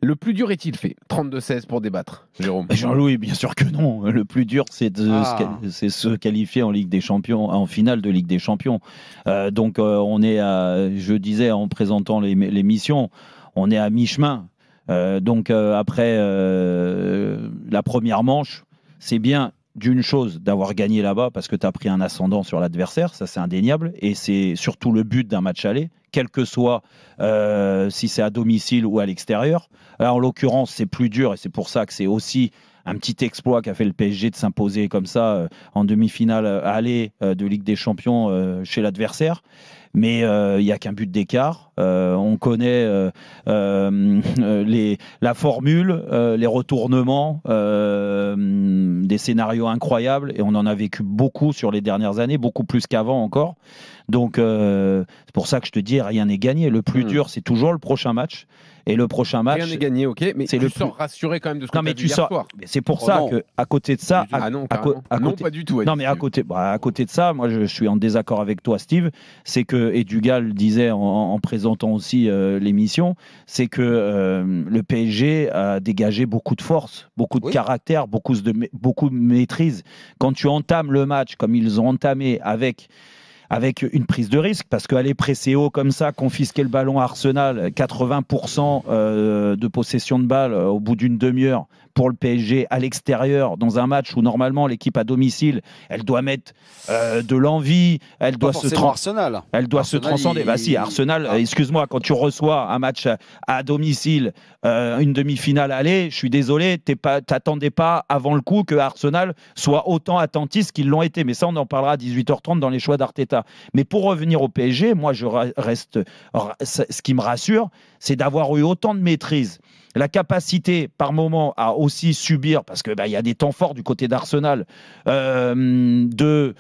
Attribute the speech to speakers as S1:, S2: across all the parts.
S1: Le plus dur est-il fait? 32-16 pour débattre, Jérôme.
S2: Jean-Louis, bien sûr que non. Le plus dur, c'est se qualifier en Ligue des Champions, en finale de Ligue des Champions. Donc, on est je disais en présentant l'émission, on est à mi-chemin. Donc, après la première manche, c'est bien d'une chose d'avoir gagné là-bas parce que tu as pris un ascendant sur l'adversaire, ça c'est indéniable, et c'est surtout le but d'un match aller, quel que soit si c'est à domicile ou à l'extérieur. Alors, en l'occurrence, c'est plus dur et c'est pour ça que c'est aussi un petit exploit qu'a fait le PSG de s'imposer comme ça en demi-finale aller de Ligue des Champions chez l'adversaire. Mais il n'y a qu'un but d'écart. On connaît la formule, les retournements, des scénarios incroyables. Et on en a vécu beaucoup sur les dernières années, beaucoup plus qu'avant encore. Donc, c'est pour ça que je te dis, rien n'est gagné. Le plus dur, c'est toujours le prochain match. Et le prochain match...
S1: Rien n'est gagné, ok. Mais tu sors rassuré quand même de ce que tu as vu hier soir.
S2: C'est pour ça qu'à côté de ça...
S1: non, pas du tout.
S2: Non, mais à côté de ça, moi, je suis en désaccord avec toi, Steve. C'est que, et Dugas le disait en présentant aussi l'émission, c'est que le PSG a dégagé beaucoup de force, beaucoup de caractère, beaucoup de maîtrise. Quand tu entames le match comme ils ont entamé avec une prise de risque, parce qu'aller presser haut comme ça, confisquer le ballon à Arsenal, 80% de possession de balle au bout d'une demi-heure pour le PSG à l'extérieur, dans un match où normalement l'équipe à domicile, elle doit mettre de l'envie, elle doit se
S3: Arsenal.
S2: Elle doit se transcender. Bah si, Arsenal, excuse-moi, quand tu reçois un match à domicile, une demi-finale aller, je suis désolé, t'attendais pas avant le coup que Arsenal soit autant attentiste qu'ils l'ont été. Mais ça, on en parlera à 18h30 dans les choix d'Arteta. Mais pour revenir au PSG, moi, ce qui me rassure, c'est d'avoir eu autant de maîtrise. La capacité, par moment, à aussi subir, parce que y a des temps forts du côté d'Arsenal, de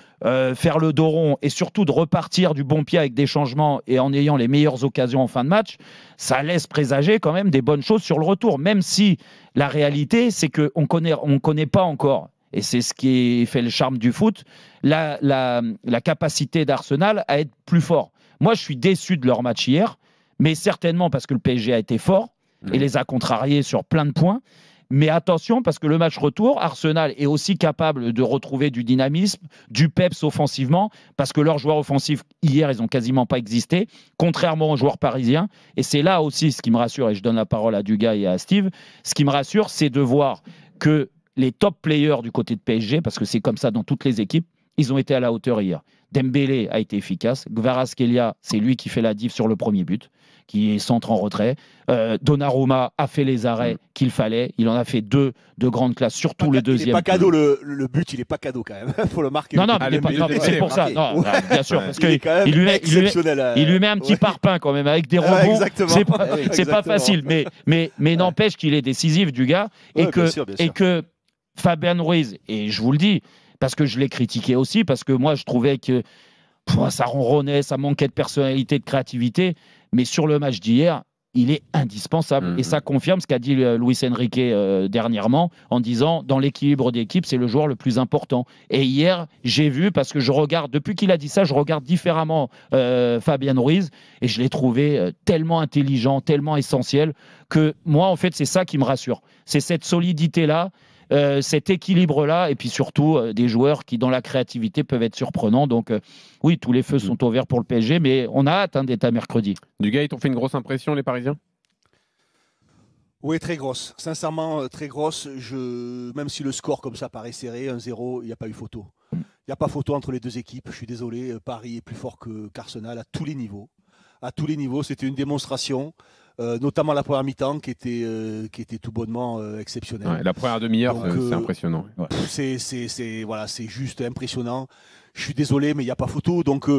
S2: faire le dos rond et surtout de repartir du bon pied avec des changements et en ayant les meilleures occasions en fin de match, ça laisse présager quand même des bonnes choses sur le retour. Même si la réalité, c'est qu'on connaît pas encore. Et c'est ce qui fait le charme du foot, la capacité d'Arsenal à être plus fort. Moi, je suis déçu de leur match hier, mais certainement parce que le PSG a été fort et les a contrariés sur plein de points. Mais attention, parce que le match retour, Arsenal est aussi capable de retrouver du dynamisme, du peps offensivement, parce que leurs joueurs offensifs, hier, ils n'ont quasiment pas existé, contrairement aux joueurs parisiens. Et c'est là aussi ce qui me rassure, et je donne la parole à Dugas et à Steve, ce qui me rassure, c'est de voir que les top players du côté de PSG, parce que c'est comme ça dans toutes les équipes, ils ont été à la hauteur hier. Dembélé a été efficace. Kvaratskhelia, c'est lui qui fait la diff sur le premier but, qui est centre en retrait. Donnarumma a fait les arrêts qu'il fallait. Il en a fait deux de grande classe, surtout le deuxième.
S3: Il n'est pas cadeau, le but, il n'est pas cadeau quand même. Il faut le marquer.
S2: Non, mais c'est pour ça. Non, bien sûr, parce qu'il lui met un petit parpaing quand même, avec des rebonds. C'est pas facile, mais n'empêche qu'il est décisif, du gars. Et que Fabien Ruiz, et je vous le dis, parce que je l'ai critiqué aussi, parce que moi, je trouvais que ça ronronnait, ça manquait de personnalité, de créativité. Mais sur le match d'hier, il est indispensable. Et ça confirme ce qu'a dit Luis Enrique dernièrement, en disant, dans l'équilibre d'équipe, c'est le joueur le plus important. Et hier, j'ai vu, parce que je regarde, depuis qu'il a dit ça, je regarde différemment Fabien Ruiz, et je l'ai trouvé tellement intelligent, tellement essentiel, que moi, en fait, c'est ça qui me rassure. C'est cette solidité-là, cet équilibre-là, et puis surtout des joueurs qui, dans la créativité, peuvent être surprenants. Donc, oui, tous les feux sont au vert pour le PSG, mais on a hâte d'être à mercredi.
S1: Dugas, ils t'ont fait une grosse impression, les Parisiens?
S3: Oui, très grosse. Sincèrement, très grosse. Même si le score, comme ça, paraît serré, 1-0, il n'y a pas eu photo. Il n'y a pas photo entre les deux équipes. Je suis désolé, Paris est plus fort qu'Arsenal à tous les niveaux. À tous les niveaux, c'était une démonstration. Notamment la première mi-temps qui était tout bonnement exceptionnelle.
S1: Ouais, la première demi-heure, c'est impressionnant. Ouais.
S3: C'est juste impressionnant. Je suis désolé, mais il n'y a pas photo. Donc,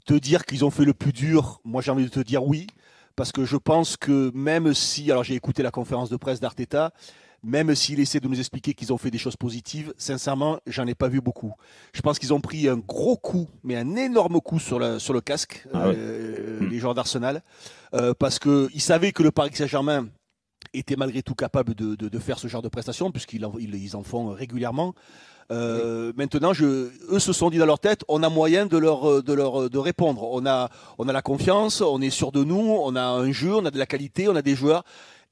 S3: te dire qu'ils ont fait le plus dur, moi j'ai envie de te dire oui, parce que je pense que même si, alors j'ai écouté la conférence de presse d'Arteta, même s'il essaie de nous expliquer qu'ils ont fait des choses positives, sincèrement, j'en ai pas vu beaucoup. Je pense qu'ils ont pris un gros coup, mais un énorme coup sur le casque, les joueurs d'Arsenal, parce qu'ils savaient que le Paris Saint-Germain était malgré tout capable de faire ce genre de prestations, puisqu'ils en font régulièrement. Maintenant, eux se sont dit dans leur tête, on a moyen de répondre. On a la confiance, on est sûr de nous, on a un jeu, on a de la qualité, on a des joueurs.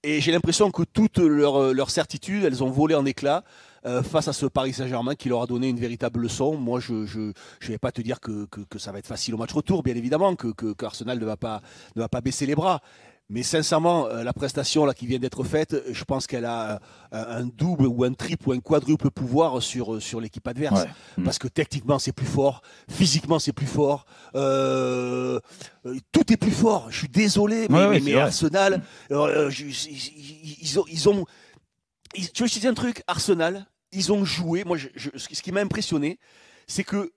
S3: Et j'ai l'impression que toutes leurs certitudes, elles ont volé en éclats face à ce Paris Saint-Germain qui leur a donné une véritable leçon. Moi, je vais pas te dire que ça va être facile au match retour, bien évidemment, que Arsenal ne va pas baisser les bras. Mais sincèrement, la prestation là qui vient d'être faite, je pense qu'elle a un double ou un triple ou un quadruple pouvoir sur l'équipe adverse. Ouais. Parce que techniquement c'est plus fort, physiquement c'est plus fort, tout est plus fort. Je suis désolé, mais Arsenal, ils ont. Tu veux que je te dise un truc, Arsenal, ils ont joué. Moi, ce qui m'a impressionné, c'est que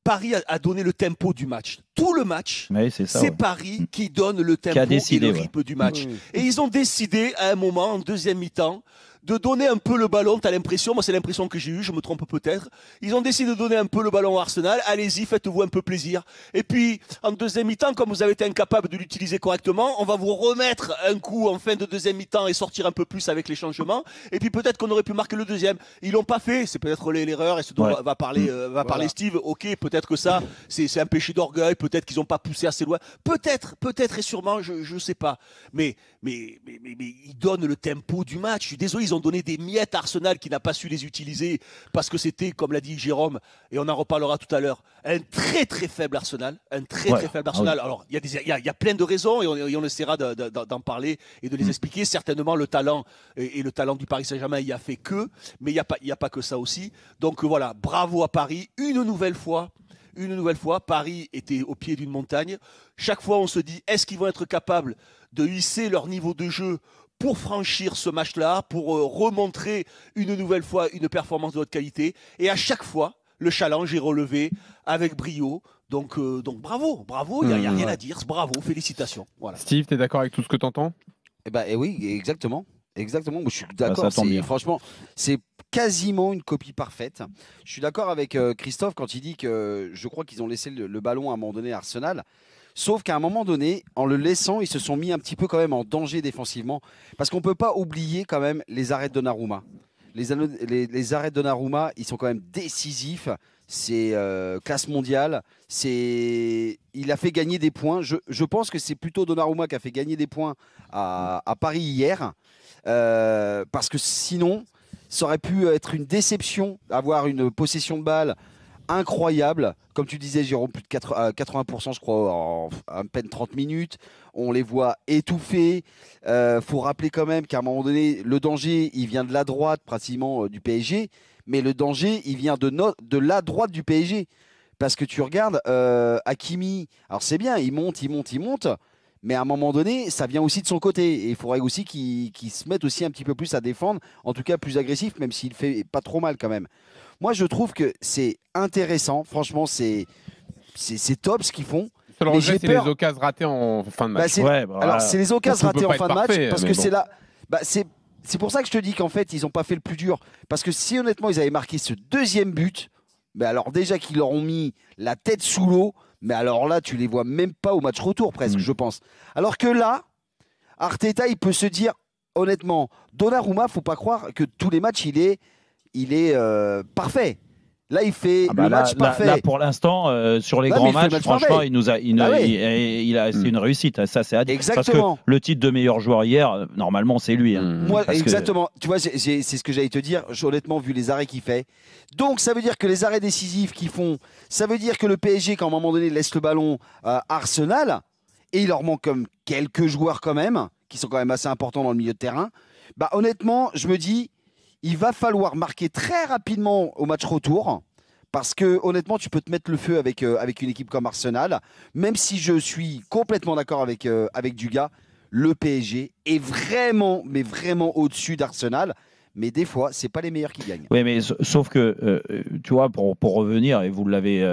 S3: Paris a donné le tempo du match. Tout le match, c'est Paris qui donne le tempo et le rythme du match. Et ils ont décidé à un moment, en deuxième mi-temps, de donner un peu le ballon. T'as l'impression, moi c'est l'impression que j'ai eue, je me trompe peut-être. Ils ont décidé de donner un peu le ballon à Arsenal. Allez-y, faites-vous un peu plaisir. Et puis, en deuxième mi-temps, comme vous avez été incapable de l'utiliser correctement, on va vous remettre un coup en fin de deuxième mi-temps et sortir un peu plus avec les changements. Et puis peut-être qu'on aurait pu marquer le deuxième. Ils l'ont pas fait, c'est peut-être l'erreur et ce dont va parler Steve. Ok, peut-être que ça, c'est un péché d'orgueil, peut-être qu'ils n'ont pas poussé assez loin. Peut-être et sûrement, je sais pas. Mais ils donnent le tempo du match. Je suis désolé, ils ont donné des miettes à Arsenal qui n'a pas su les utiliser parce que c'était, comme l'a dit Jérôme, et on en reparlera tout à l'heure, un très très faible Arsenal. Très faible Arsenal. Alors, il y a plein de raisons et on essaiera d'en parler et de les expliquer. Certainement, le talent et le talent du Paris Saint-Germain y a fait que, mais il n'y a pas que ça aussi. Donc voilà, bravo à Paris. Une nouvelle fois, Paris était au pied d'une montagne. Chaque fois, on se dit, est-ce qu'ils vont être capables de hisser leur niveau de jeu pour franchir ce match-là, pour remontrer une nouvelle fois une performance de haute qualité. Et à chaque fois, le challenge est relevé avec brio. Donc bravo, il n'y a rien à dire. Bravo, félicitations. Voilà.
S1: Steve, tu es d'accord avec tout ce que tu entends ?
S4: Oui, exactement. Exactement, moi, je suis d'accord. Franchement, c'est quasiment une copie parfaite. Je suis d'accord avec Christophe quand il dit que je crois qu'ils ont laissé le ballon à un moment donné à Arsenal. Sauf qu'à un moment donné, en le laissant, ils se sont mis un petit peu quand même en danger défensivement. Parce qu'on ne peut pas oublier quand même les arrêts de Donnarumma. Les arrêts de Donnarumma, ils sont quand même décisifs. C'est classe mondiale. Il a fait gagner des points. Je pense que c'est plutôt Donnarumma qui a fait gagner des points à Paris hier. Parce que sinon, ça aurait pu être une déception d'avoir une possession de balle incroyable. Comme tu disais, Jérôme, plus de 80%, je crois, en à peine 30 minutes. On les voit étouffés. Faut rappeler quand même qu'à un moment donné, le danger, il vient de la droite, pratiquement du PSG. Mais le danger, il vient de la droite du PSG. Parce que tu regardes, Hakimi, alors c'est bien, il monte. Mais à un moment donné, ça vient aussi de son côté. Et il faudrait aussi qu'il se mette aussi un petit peu plus à défendre. En tout cas, plus agressif, même s'il fait pas trop mal quand même. Moi, je trouve que c'est intéressant. Franchement, c'est top ce qu'ils font.
S1: Le regret, c'est les occasions ratées en fin de match.
S4: Alors, c'est les occasions ratées en fin de match. Parce que c'est là. C'est pour ça que je te dis qu'en fait, ils n'ont pas fait le plus dur. Parce que si honnêtement, ils avaient marqué ce deuxième but, alors déjà qu'ils leur ont mis la tête sous l'eau, mais alors là, tu les vois même pas au match retour presque, je pense. Alors que là, Arteta, il peut se dire, honnêtement, Donnarumma, faut pas croire que tous les matchs, il est parfait. Là, il fait le match parfait.
S2: Là, pour l'instant, sur les grands matchs, franchement, c'est une réussite. Ça, c'est à dire.
S4: Exactement.
S2: Parce que le titre de meilleur joueur hier, normalement, c'est lui.
S4: Moi, exactement. Tu vois, c'est ce que j'allais te dire. Honnêtement, vu les arrêts qu'il fait. Donc, ça veut dire que les arrêts décisifs qu'ils font, ça veut dire que le PSG, quand à un moment donné, laisse le ballon à Arsenal, et il leur manque comme quelques joueurs quand même, qui sont quand même assez importants dans le milieu de terrain. Honnêtement, je me dis, il va falloir marquer très rapidement au match retour parce que honnêtement, tu peux te mettre le feu avec une équipe comme Arsenal. Même si je suis complètement d'accord avec Dugas, le PSG est vraiment, mais vraiment au-dessus d'Arsenal. Mais des fois, c'est pas les meilleurs qui gagnent.
S2: Oui, mais sauf que, tu vois, pour revenir, et vous l'avez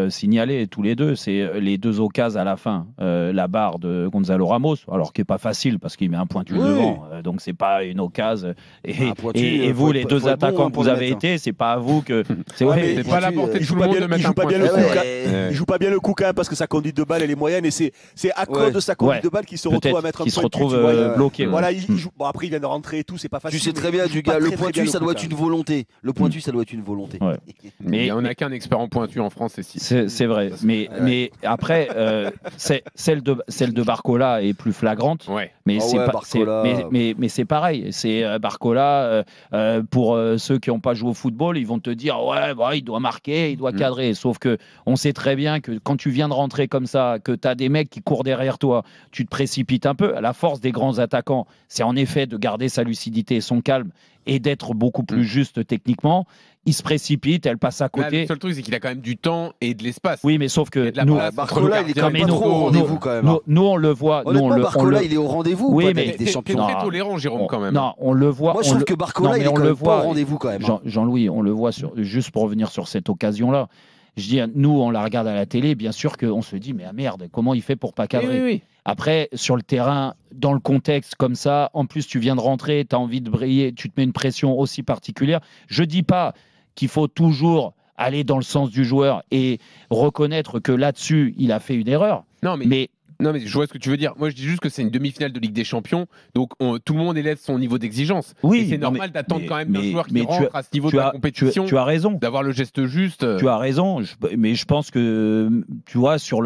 S2: signalé tous les deux, c'est les deux occasions à la fin. La barre de Gonzalo Ramos, alors qui n'est pas facile parce qu'il met un pointu devant. Donc, c'est pas une occasion. Et vous, les deux attaquants que vous avez été, c'est pas à vous que...
S1: C'est pas la portée de tout le monde de mettre un point.
S3: Il joue pas bien le coup quand même parce que sa conduite de balle, elle est moyenne. Et c'est à cause de sa conduite de balle qu'il se retrouve à mettre un point.
S2: Qui se retrouve bloqué.
S3: Voilà, il joue. Bon, après, il vient de rentrer et tout. C'est pas facile.
S4: Tu sais très bien, Dugas, le pointu, ça doit être une volonté. Le pointu, ça doit être une volonté.
S1: Mais il n'y en a qu'un expert en pointu en France. France, c'est 6.
S2: C'est vrai. Mais après, celle de Barcola est plus flagrante.
S1: Ouais.
S2: Mais c'est pareil. C'est Barcola, pour ceux qui n'ont pas joué au football, ils vont te dire il doit marquer, il doit cadrer. Sauf que on sait très bien que quand tu viens de rentrer comme ça, que tu as des mecs qui courent derrière toi, tu te précipites un peu. La force des grands attaquants, c'est en effet de garder sa lucidité et son calme et d'être beaucoup plus juste techniquement. Il se précipite, elle passe à côté.
S1: Le seul truc, c'est qu'il a quand même du temps et de l'espace.
S2: Oui, mais sauf que
S4: Barcola, il est quand même pas trop au rendez-vous quand même.
S2: Nous, on le voit.
S4: Barcola, il est au rendez-vous.
S2: Oui, mais
S1: t'es très tolérant, Jérôme, quand même.
S2: Non, on le voit.
S4: Moi, je trouve que Barcola, il est quand même pas au rendez-vous quand même.
S2: Jean-Louis, on le voit juste pour revenir sur cette occasion-là. Je dis, nous, on la regarde à la télé, bien sûr qu'on se dit, mais merde, comment il fait pour pas cadrer ?
S1: Oui.
S2: Après, sur le terrain, dans le contexte comme ça, en plus, tu viens de rentrer, tu as envie de briller, tu te mets une pression aussi particulière. Je dis pas qu'il faut toujours aller dans le sens du joueur et reconnaître que là-dessus, il a fait une erreur.
S1: Non, mais je vois ce que tu veux dire. Moi, je dis juste que c'est une demi-finale de Ligue des Champions, donc tout le monde élève son niveau d'exigence.
S2: Oui,
S1: et c'est normal d'attendre quand même d'un joueur qui rentre à ce niveau de la compétition.
S2: Tu as raison.
S1: D'avoir le geste juste.
S2: Tu as raison, mais je pense que, tu vois, sur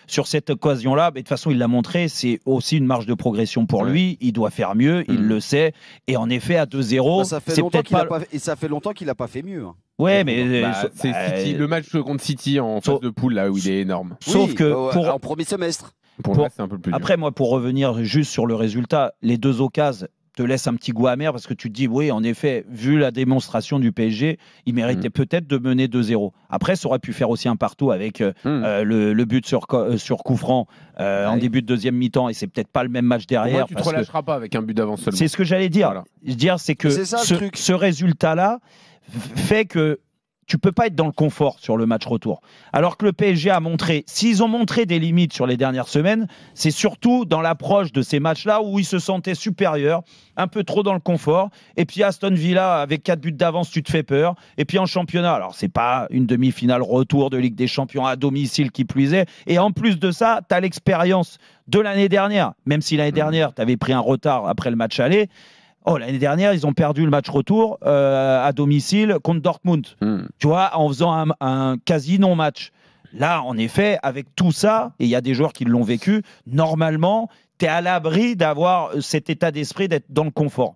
S2: cette occasion-là, de toute façon, il l'a montré, c'est aussi une marge de progression pour lui. Il doit faire mieux, il le sait. Et en effet, à 2-0,
S4: ça fait longtemps qu'il n'a pas fait mieux.
S2: Ouais, mais
S1: c'est City, le match contre City en phase de poule, là où il est énorme.
S2: Sauf que
S4: en premier semestre.
S1: C'est un peu plus dur.
S2: Après, moi, pour revenir juste sur le résultat, les deux occasions te laissent un petit goût amer parce que tu te dis, oui, en effet, vu la démonstration du PSG, il méritait peut-être de mener 2-0. Après, ça aurait pu faire aussi un partout avec le but sur coup franc en début de deuxième mi-temps, et c'est peut-être pas le même match derrière.
S1: Moi, tu te relâcheras pas avec un but d'avance seulement.
S2: C'est ce que j'allais dire. Voilà. C'est que ce résultat-là fait que tu peux pas être dans le confort sur le match retour. Alors que le PSG a montré, s'ils ont montré des limites sur les dernières semaines, c'est surtout dans l'approche de ces matchs-là où ils se sentaient supérieurs, un peu trop dans le confort. Et puis Aston Villa, avec 4 buts d'avance, tu te fais peur. Et puis en championnat, alors c'est pas une demi-finale retour de Ligue des Champions à domicile qui plus est. Et en plus de ça, tu as l'expérience de l'année dernière. Même si l'année dernière, tu avais pris un retard après le match aller. L'année dernière, ils ont perdu le match retour à domicile contre Dortmund. Tu vois, en faisant un quasi non-match. Là, en effet, avec tout ça, et il y a des joueurs qui l'ont vécu, normalement, tu es à l'abri d'avoir cet état d'esprit d'être dans le confort.